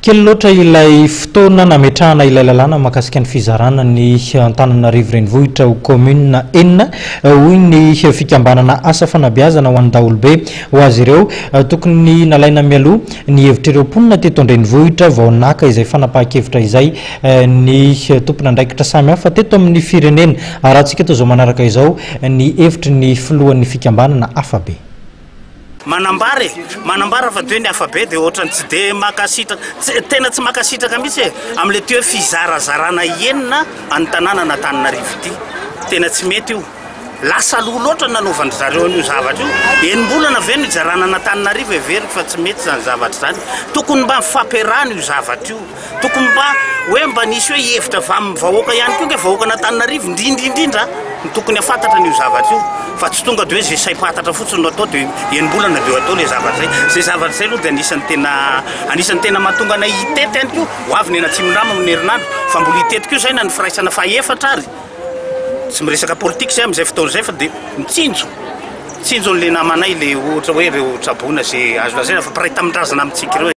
Kely loatra ilay fotoana nametrahana ilay lalàna mikasika ny Fizarana ny Antananarivo renivohitra ho kaominina enina hoy ny fikambana Asa Fanabeazana ho an'ny Daholo Be ho azy ireo tokony nalaina mialoha ny hevitry ireo mponina teto an-drenivohitra vao naka izay fanapahan-kevitra izay ny tompona andraikitra samy hafa teto amin'ny firenena. Arahantsika eto zao manaraka izao ny hevitry ny filohan'ny fikambana na AFABE. manambara fa toy ny AFABE dia ohatrany tsy dia makasitraka, tena tsy makasitraka mihitsy amin'ilay teo Fizarana enina Antananarivo Antananarivo ity. Tena tsy mety io. Lasa aloha loatra nanaovany zareo io zavatra io. Enim-bolana ve no ijarana Antananarivo everiko fa tsy mety zany zavatra zany. Tokony mba mifamperana io zavatra io. Tokony mba hoe mba nisy hoe hevitra avy amin'ny vahoaka ihany koa nge vahoaka Antananarivo indrindra tokony afantatra io zavatra io. Fa tsy tonga dia hoe zay saim-pantatra fotsiny no atao dia enim-bolana dia atao ilay zavatra zay. Zay zavatra zay aloha dia anisan'ny tena mahatonga anay hitety ihany koa. Ho avy ny ena Atsimondrano amin'ny herinandro fa mbola hitetika io zay na ny firaisana faha-efatra ary. Tsy miresaka politika zay amin'izay fotoana zay fa dia mitsinjo an'ilay namanay ilay ohatra hoe ireo trabona zay azo lazaina fa mpiray tamindrazana amintsika ireo.